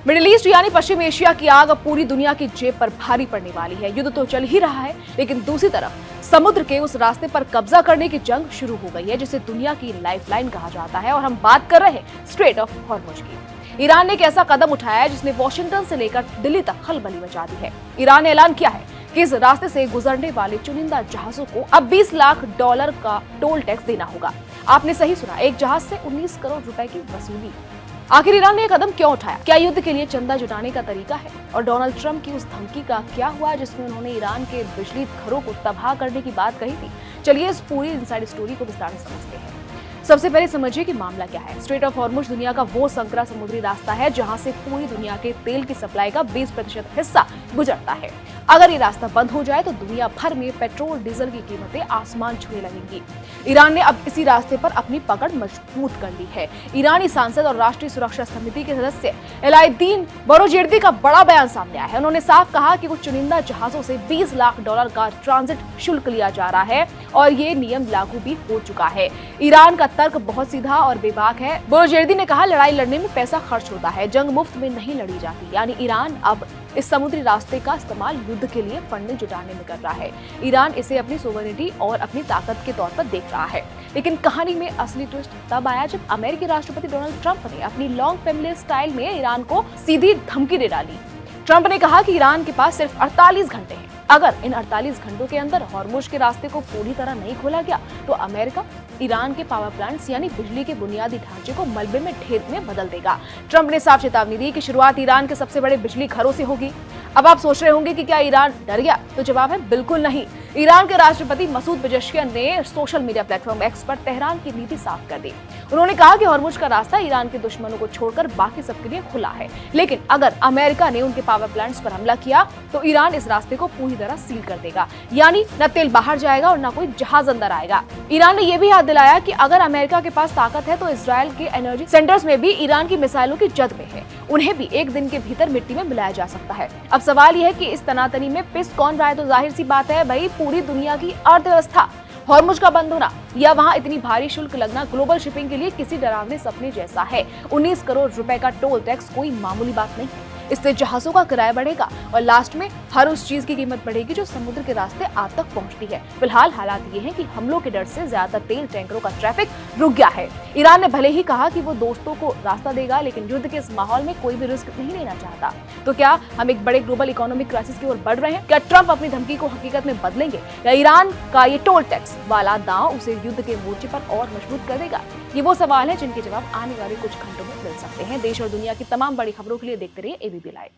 Middle east यानी पश्चिम Asia की आग अब पूरी दुनिया की जेब पर भारी पड़ने वाली है। युद्ध तो चल ही रहा है, लेकिन दूसरी तरफ समुद्र के उस रास्ते पर कब्जा करने की जंग शुरू हो गई है जिसे दुनिया की लाइफलाइन कहा जाता है। और हम बात कर रहे हैं स्ट्रेट ऑफ हॉर्मुज की। ईरान ने एक ऐसा कदम उठाया है जिसने वॉशिंगटन से लेकर दिल्ली तक खलबली मचा दी है। ईरान ने ऐलान किया है कि इस रास्ते से गुजरने वाले चुनिंदा जहाजों को अब $20 लाख का टोल टैक्स देना होगा। आपने सही सुना, एक जहाज से 19 करोड़ रुपए की वसूली। आखिर ईरान ने यह कदम क्यों उठाया? क्या युद्ध के लिए चंदा जुटाने का तरीका है? और डोनाल्ड ट्रंप की उस धमकी का क्या हुआ जिसमें उन्होंने ईरान के बिजली घरों को तबाह करने की बात कही थी? चलिए इस पूरी इनसाइड स्टोरी को विस्तार से समझते हैं। सबसे पहले समझिए कि मामला क्या है। स्ट्रेट ऑफ हॉर्मुज दुनिया का वो संकरा समुद्री रास्ता है जहां से पूरी दुनिया के तेल की सप्लाई का 20% हिस्सा गुजरता है। अगर ये रास्ता बंद हो जाए तो दुनिया भर में पेट्रोल डीजल की कीमतें आसमान छूने लगेंगी। ईरान ने अब इसी रास्ते पर अपनी पकड़ मजबूत कर ली है। ईरानी सांसद और राष्ट्रीय सुरक्षा समिति के सदस्य एलाउद्दीन बोरोजेर्दी का बड़ा बयान सामने आया है। उन्होंने साफ कहा कि कुछ चुनिंदा जहाजों से $20 लाख का ट्रांजिट शुल्क लिया जा रहा है और ये नियम लागू भी हो चुका है। ईरान का तर्क बहुत सीधा और बेबाक है। बोरोजेर्दी ने कहा, लड़ाई लड़ने में पैसा खर्च होता है, जंग मुफ्त में नहीं लड़ी जाती। यानी ईरान अब इस समुद्री रास्ते का इस्तेमाल युद्ध के लिए फंडिंग जुटाने में कर रहा है। ईरान इसे अपनी सोवरेनिटी और अपनी ताकत के तौर पर देख रहा है। लेकिन कहानी में असली ट्विस्ट तब आया जब अमेरिकी राष्ट्रपति डोनाल्ड ट्रंप ने अपनी लॉन्ग फैमिली स्टाइल में ईरान को सीधी धमकी दे डाली। ट्रंप ने कहा कि ईरान के पास सिर्फ 48 घंटे हैं। अगर इन 48 घंटों के अंदर हॉर्मुज के रास्ते को पूरी तरह नहीं खोला गया तो अमेरिका ईरान के पावर प्लांट्स यानी बिजली के बुनियादी ढांचे को मलबे में ढेर में बदल देगा। ट्रंप ने साफ चेतावनी दी कि शुरुआत ईरान के सबसे बड़े बिजली घरों से होगी। अब आप सोच रहे होंगे कि क्या ईरान डर गया? तो जवाब है बिल्कुल नहीं। ईरान के राष्ट्रपति मसूद पेजेश्कियान ने सोशल मीडिया प्लेटफॉर्म एक्स पर तेहरान की नीति साफ कर दी। उन्होंने कहा कि हॉर्मुज का रास्ता ईरान के दुश्मनों को छोड़कर बाकी सबके लिए खुला है, लेकिन अगर अमेरिका ने उनके पावर प्लांट्स पर हमला किया तो ईरान इस रास्ते को पूरी तरह सील कर देगा। यानी न तेल बाहर जाएगा और न कोई जहाज अंदर आएगा। ईरान ने यह भी याद दिलाया कि अगर अमेरिका के पास ताकत है तो इजराइल के एनर्जी सेंटर्स में भी ईरान की मिसाइलों की जद में है, उन्हें भी एक दिन के भीतर मिट्टी में मिलाया जा सकता है। अब सवाल यह है कि इस तनातनी में पिस कौन रहा है? तो जाहिर सी बात है भाई, पूरी दुनिया की अर्थव्यवस्था। हॉर्मुज का बंद होना या वहां इतनी भारी शुल्क लगना ग्लोबल शिपिंग के लिए किसी डरावने सपने जैसा है। 19 करोड़ रुपए का टोल टैक्स कोई मामूली बात नहीं है। इससे जहाजों का किराया बढ़ेगा और लास्ट में हर उस चीज की कीमत बढ़ेगी जो समुद्र के रास्ते आप तक पहुंचती है। फिलहाल हालात ये हैं कि हमलों के डर से ज्यादातर तेल टैंकरों का ट्रैफिक रुक गया है। ईरान ने भले ही कहा कि वो दोस्तों को रास्ता देगा, लेकिन युद्ध के इस माहौल में कोई भी रिस्क नहीं लेना चाहता। तो क्या हम एक बड़े ग्लोबल इकोनॉमिक क्राइसिस की ओर बढ़ रहे हैं? क्या ट्रंप अपनी धमकी को हकीकत में बदलेंगे या ईरान का ये टोल टैक्स वाला दांव उसे युद्ध के मोर्चे पर और मजबूत कर देगा? ये वो सवाल है जिनके जवाब आने वाले कुछ घंटों में मिल सकते हैं। देश और दुनिया की तमाम बड़ी खबरों के लिए देखते रहिए एबीपी लाइव।